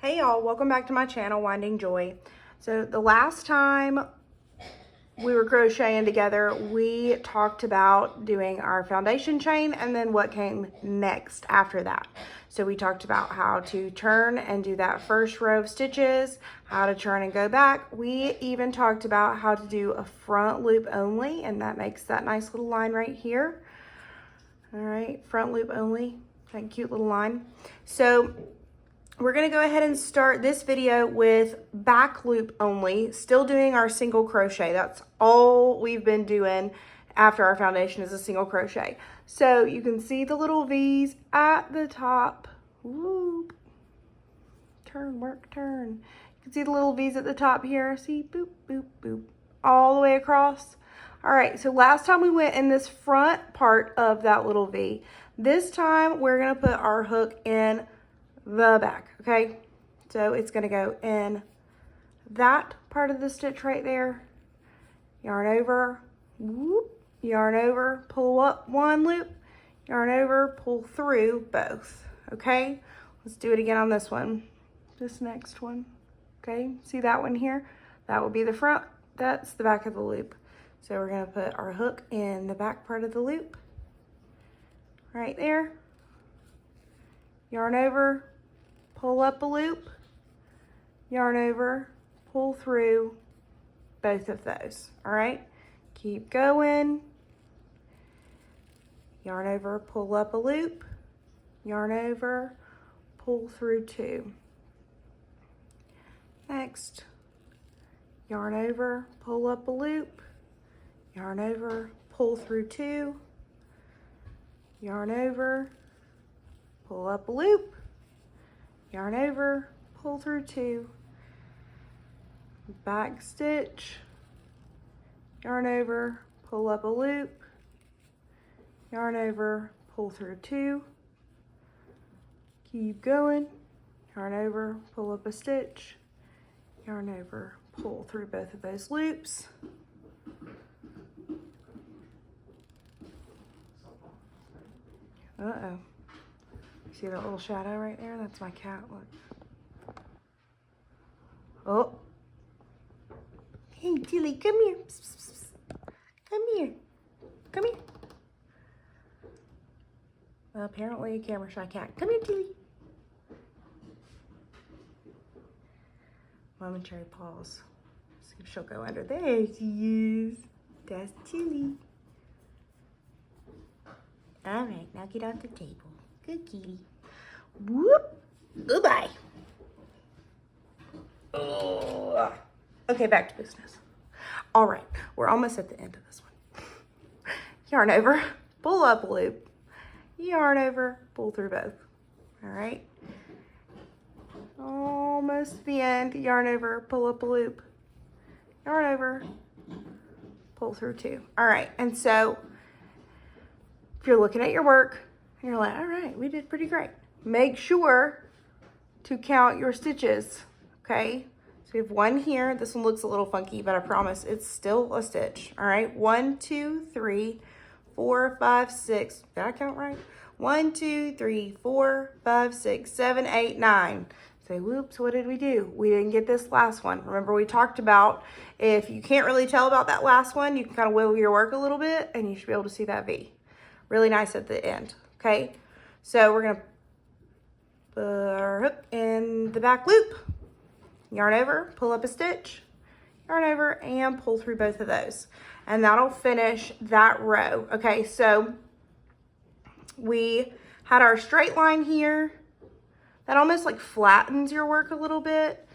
Hey y'all, welcome back to my channel, Winding Joy. So the last time we were crocheting together, we talked about doing our foundation chain and then what came next after that. So we talked about how to turn and do that first row of stitches, how to turn and go back. We even talked about how to do a front loop only, and that makes that nice little line right here. All right, front loop only, that cute little line. So we're gonna go ahead and start this video with back loop only, still doing our single crochet. That's all we've been doing after our foundation is a single crochet. So you can see the little V's at the top. Whoop. Turn, work, turn. You can see the little V's at the top here. See, boop, boop, boop, all the way across. All right, so last time we went in this front part of that little V. This time we're gonna put our hook in the back, okay? So it's gonna go in that part of the stitch right there, yarn over, whoop, yarn over, pull up one loop, yarn over, pull through both, okay? Let's do it again on this one, this next one, okay? See that one here? That will be the front, that's the back of the loop. So we're gonna put our hook in the back part of the loop, right there, yarn over, pull up a loop, yarn over, pull through both of those, all right? Keep going, yarn over, pull up a loop, yarn over, pull through two. Next, yarn over, pull up a loop, yarn over, pull through two, yarn over, pull up a loop, yarn over, pull through two, back stitch, yarn over, pull up a loop, yarn over, pull through two, keep going, yarn over, pull up a stitch, yarn over, pull through both of those loops. Uh-oh. See that little shadow right there? That's my cat, look. Oh. Hey, Tilly, come here. Psst, psst, psst. Come here. Come here. Well, apparently a camera shy cat. Come here, Tilly. Momentary pause. See if she'll go under. There she is. That's Tilly. All right, now get off the table. Good kitty. Whoop. Goodbye. Oh. Okay, back to business. All right, we're almost at the end of this one. Yarn over, pull up a loop. Yarn over, pull through both. All right. Almost to the end. Yarn over, pull up a loop. Yarn over, pull through two. All right, and so if you're looking at your work, and you're like, all right, we did pretty great. Make sure to count your stitches, okay? So we have one here. This one looks a little funky, but I promise it's still a stitch, all right? 1, 2, 3, 4, 5, 6. Did I count right? 1, 2, 3, 4, 5, 6, 7, 8, 9. Say, whoops, what did we do? We didn't get this last one. Remember we talked about if you can't really tell about that last one, you can kind of wiggle your work a little bit and you should be able to see that V. Really nice at the end. Okay, so we're gonna put our hook in the back loop, yarn over, pull up a stitch, yarn over, and pull through both of those. And that'll finish that row. Okay, so we had our straight line here. That almost like flattens your work a little bit.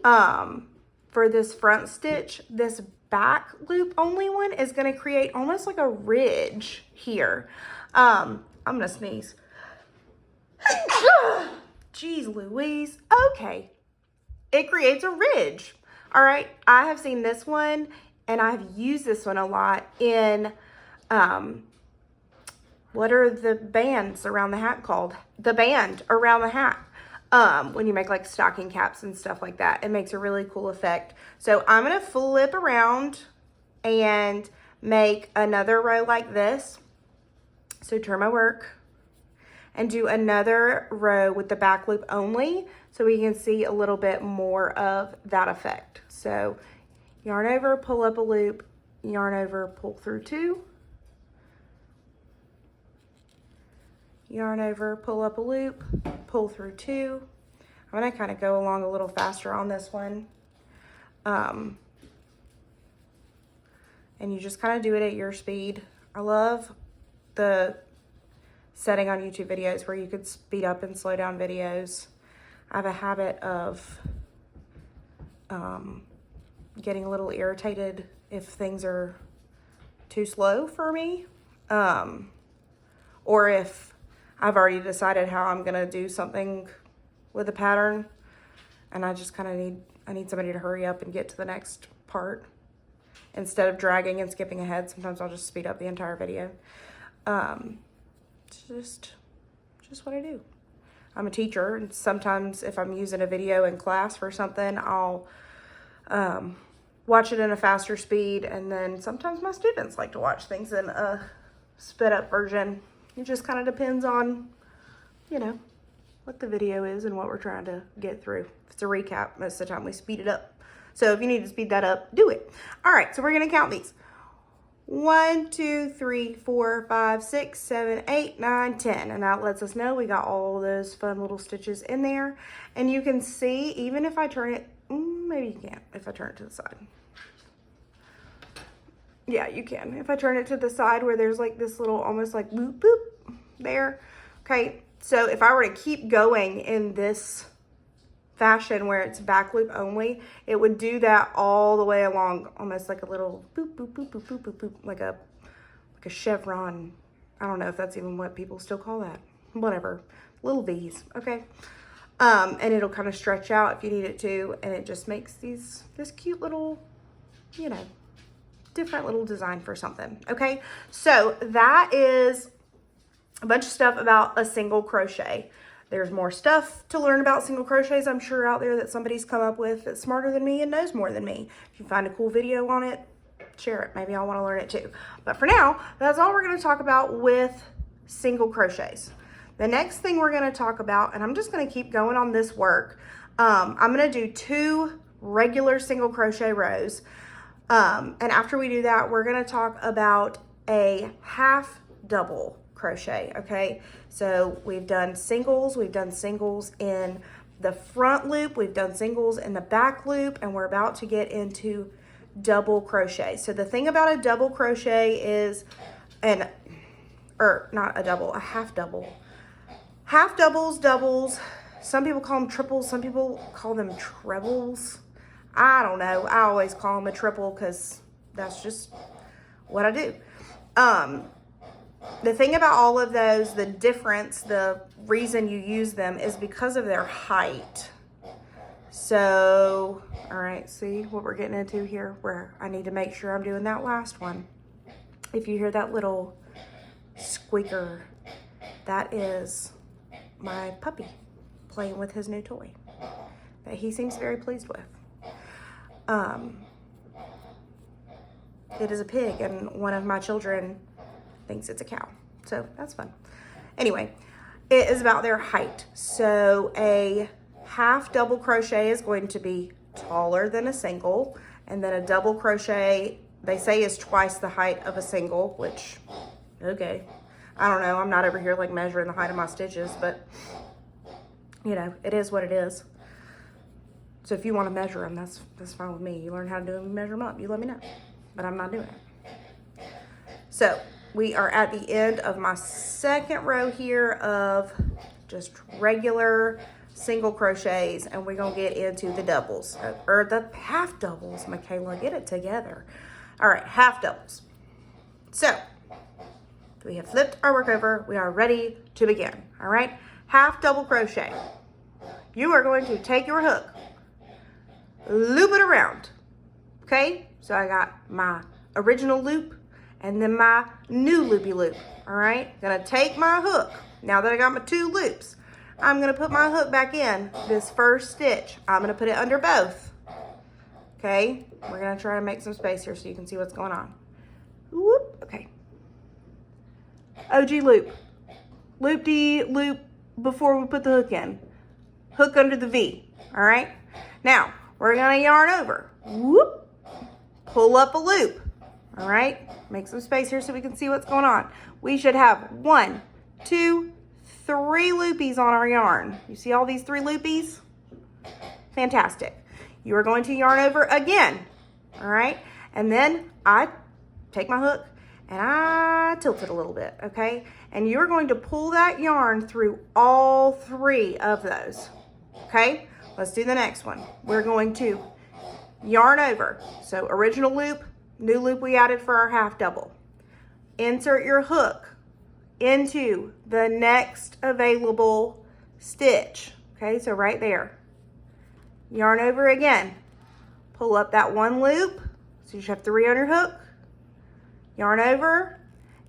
For this front stitch, this back loop only one is gonna create almost like a ridge here. I'm gonna sneeze. Jeez Louise. Okay. It creates a ridge. All right. I have seen this one and I've used this one a lot in, what are the bands around the hat called? The band around the hat. When you make like stocking caps and stuff like that, it makes a really cool effect. So I'm going to flip around and make another row like this. So turn my work and do another row with the back loop only so we can see a little bit more of that effect. So yarn over, pull up a loop, yarn over, pull through 2, yarn over, pull up a loop, pull through 2. I'm gonna kind of go along a little faster on this one. And you just kind of do it at your speed. I love the setting on YouTube videos where you could speed up and slow down videos. I have a habit of getting a little irritated if things are too slow for me, or if I've already decided how I'm gonna do something with a pattern and I just kind of need somebody to hurry up and get to the next part. Instead of dragging and skipping ahead, sometimes I'll just speed up the entire video. It's just what I do. I'm a teacher, and sometimes if I'm using a video in class for something, I'll watch it in a faster speed, and then sometimes my students like to watch things in a sped up version. It just kind of depends on, you know, what the video is and what we're trying to get through. If it's a recap, most of the time we speed it up. So if you need to speed that up, do it. All right, so we're gonna count these. 1, 2, 3, 4, 5, 6, 7, 8, 9, 10. And that lets us know we got all those fun little stitches in there. And you can see, even if I turn it, maybe you can't, if I turn it to the side. Yeah, you can. If I turn it to the side where there's like this little, almost like boop, boop there. Okay, so if I were to keep going in this fashion where it's back loop only, it would do that all the way along, almost like a little boop, boop, boop, boop, boop, boop, boop, like a chevron. I don't know if that's even what people still call that. Whatever, little V's, okay? And it'll kind of stretch out if you need it to, and it just makes this cute little, you know, different little design for something, okay? So that is a bunch of stuff about a single crochet. There's more stuff to learn about single crochets, I'm sure, out there that somebody's come up with that's smarter than me and knows more than me. If you find a cool video on it, share it. Maybe I'll want to learn it too. But for now, that's all we're going to talk about with single crochets. The next thing we're going to talk about, and I'm just going to keep going on this work, I'm going to do 2 regular single crochet rows. And after we do that, we're going to talk about a half double crochet, okay? So we've done singles in the front loop, we've done singles in the back loop, and we're about to get into double crochet. So the thing about a double crochet is, a half double. Half doubles, doubles, some people call them triples, some people call them trebles. I don't know, I always call them a triple because that's just what I do. The thing about all of those, the difference, the reason you use them is because of their height. So, all right, see what we're getting into here, where I need to make sure I'm doing that last one. If you hear that little squeaker, that is my puppy playing with his new toy that he seems very pleased with. It is a pig, and one of my children thinks it's a cow, so that's fun. Anyway, it is about their height. So a half double crochet is going to be taller than a single, and then a double crochet, they say, is twice the height of a single, which, okay, I don't know, I'm not over here like measuring the height of my stitches, but you know, it is what it is. So if you want to measure them, that's fine with me. You learn how to do them, measure them up, you let me know, but I'm not doing it. So we are at the end of my second row here of just regular single crochets, and we're gonna get into the doubles, or the half doubles. Michaela, get it together. All right, half doubles. So we have flipped our work over. We are ready to begin. All right, half double crochet. You are going to take your hook, loop it around. Okay, so I got my original loop and then my new loopy loop. All right, gonna take my hook. Now that I got my 2 loops, I'm gonna put my hook back in this first stitch. I'm gonna put it under both. Okay, we're gonna try to make some space here so you can see what's going on. Whoop, okay. OG loop, loop-de-loop before we put the hook in. Hook under the V, all right? Now, we're gonna yarn over. Whoop, pull up a loop, all right? Make some space here so we can see what's going on. We should have 1, 2, 3 loopies on our yarn. You see all these 3 loopies? Fantastic. You are going to yarn over again, all right? And then I take my hook and I tilt it a little bit, okay? And you're going to pull that yarn through all 3 of those, okay? Let's do the next one. We're going to yarn over. So original loop, new loop we added for our half double. Insert your hook into the next available stitch, okay? So right there. Yarn over again. Pull up that 1 loop. So you should have 3 on your hook. Yarn over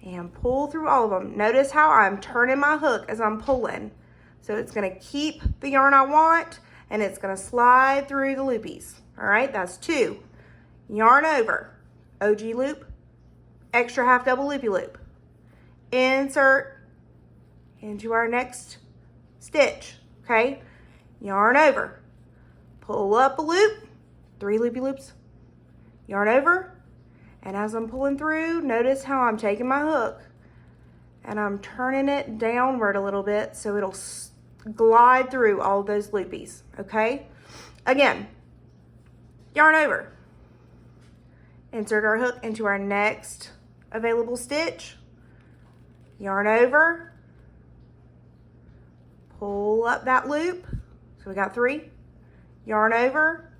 and pull through all of them. Notice how I'm turning my hook as I'm pulling. So it's gonna keep the yarn I want and it's gonna slide through the loopies. All right, that's 2. Yarn over, OG loop, extra half double loopy loop. Insert into our next stitch, okay? Yarn over, pull up a loop, 3 loopy loops, yarn over, and as I'm pulling through, notice how I'm taking my hook and I'm turning it downward a little bit so it'll glide through all those loopies, okay? Again, yarn over. Insert our hook into our next available stitch. Yarn over. Pull up that loop. So we got 3. Yarn over.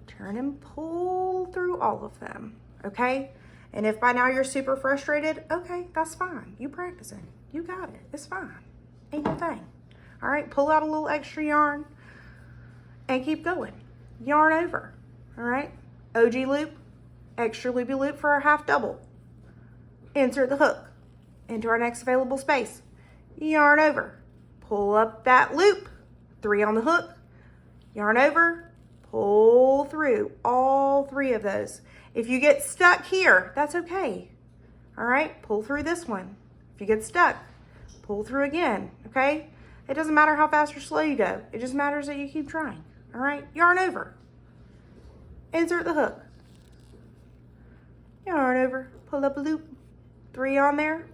Turn and pull through all of them. Okay? And if by now you're super frustrated, okay, that's fine. You practicing. You got it. It's fine. Ain't no thing. All right, pull out a little extra yarn and keep going. Yarn over. All right? OG loop, extra loopy loop for our half double. Insert the hook into our next available space. Yarn over. Pull up that loop. 3 on the hook. Yarn over. Pull through all 3 of those. If you get stuck here, that's okay. All right, pull through this one. If you get stuck, pull through again, okay? It doesn't matter how fast or slow you go. It just matters that you keep trying, all right? Yarn over. Insert the hook. Yarn over, pull up a loop. 3 on there,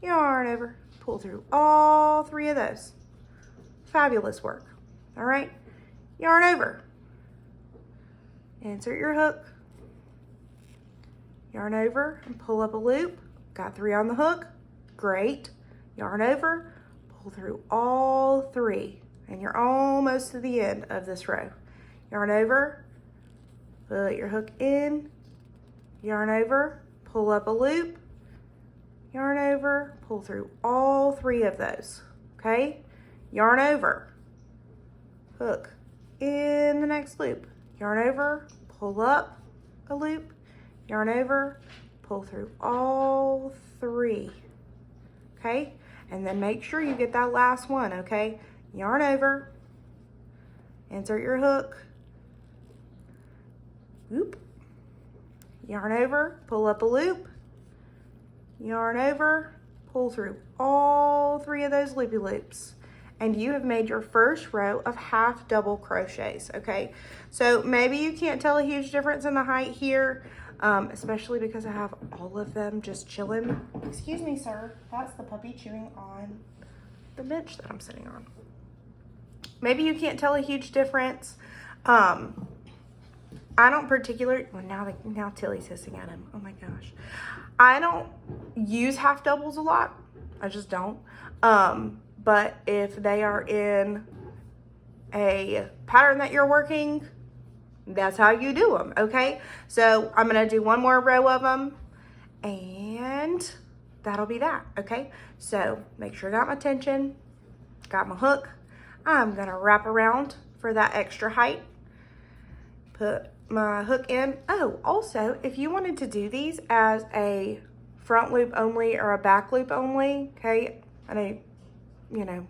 yarn over, pull through all 3 of those. Fabulous work, all right? Yarn over. Insert your hook. Yarn over and pull up a loop. Got 3 on the hook. Great. Yarn over, pull through all 3, and you're almost to the end of this row. Yarn over, put your hook in, yarn over, pull up a loop, yarn over, pull through all 3 of those, okay? Yarn over, hook in the next loop, yarn over, pull up a loop, yarn over, pull through all 3, okay? And then make sure you get that last one, okay? Yarn over, insert your hook, whoop, yarn over, pull up a loop, yarn over, pull through all 3 of those loopy loops. And you have made your first row of half double crochets, okay? So maybe you can't tell a huge difference in the height here, especially because I have all of them just chilling. Excuse me, sir. That's the puppy chewing on the bench that I'm sitting on. Maybe you can't tell a huge difference. I don't particularly, well now Tilly's hissing at him. Oh my gosh. I don't use half doubles a lot. I just don't. But if they are in a pattern that you're working, that's how you do them, okay? So I'm gonna do one more row of them and that'll be that, okay? So make sure I got my tension, got my hook. I'm gonna wrap around for that extra height, put my hook in. Oh, also, if you wanted to do these as a front loop only or a back loop only, okay? I know, you know,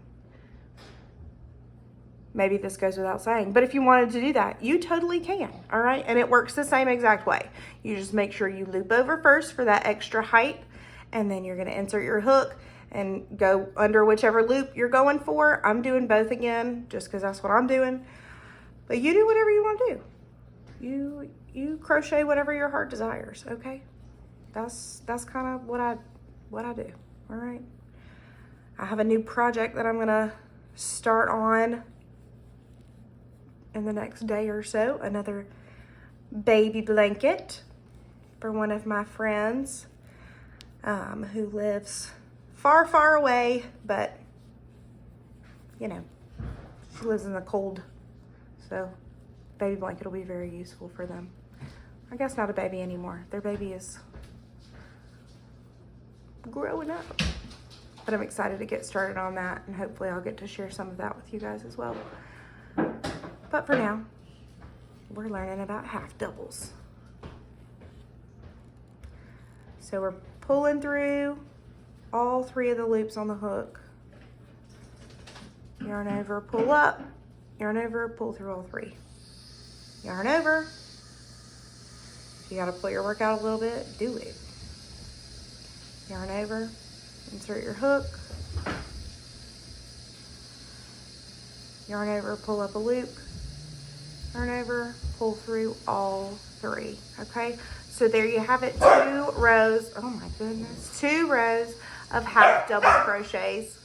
maybe this goes without saying, but if you wanted to do that, you totally can, all right? And it works the same exact way. You just make sure you loop over first for that extra height, and then you're gonna insert your hook and go under whichever loop you're going for. I'm doing both again just because that's what I'm doing. But you do whatever you want to do. You crochet whatever your heart desires, okay? That's kind of what I do, all right? I have a new project that I'm gonna start on in the next day or so, another baby blanket for one of my friends who lives far, far away, but you know, she lives in the cold, so baby blanket will be very useful for them. I guess not a baby anymore. Their baby is growing up. But I'm excited to get started on that, and hopefully I'll get to share some of that with you guys as well. But for now, we're learning about half doubles. So we're pulling through all 3 of the loops on the hook. Yarn over, pull up, yarn over, pull through all 3. Yarn over. If you gotta pull your work out a little bit, do it. Yarn over, insert your hook. Yarn over, pull up a loop. Yarn over, pull through all 3, okay? So there you have it, 2 rows, oh my goodness, 2 rows of half double crochets,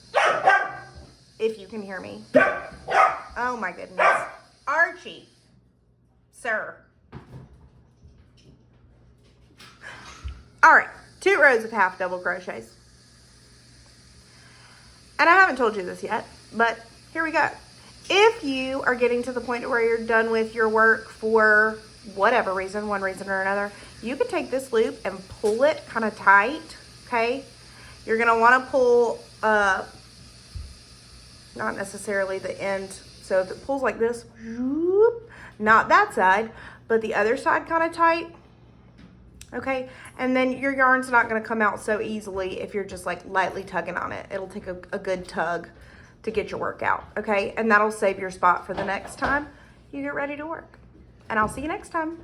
if you can hear me. Oh my goodness. Archie, sir. All right, 2 rows of half double crochets. And I haven't told you this yet, but here we go. If you are getting to the point where you're done with your work for whatever reason, one reason or another, you can take this loop and pull it kind of tight, okay? You're gonna wanna pull, not necessarily the end. So if it pulls like this, whoop, not that side, but the other side kind of tight, okay? And then your yarn's not gonna come out so easily if you're just like lightly tugging on it. It'll take a good tug to get your work out, okay? And that'll save your spot for the next time you get ready to work. And I'll see you next time.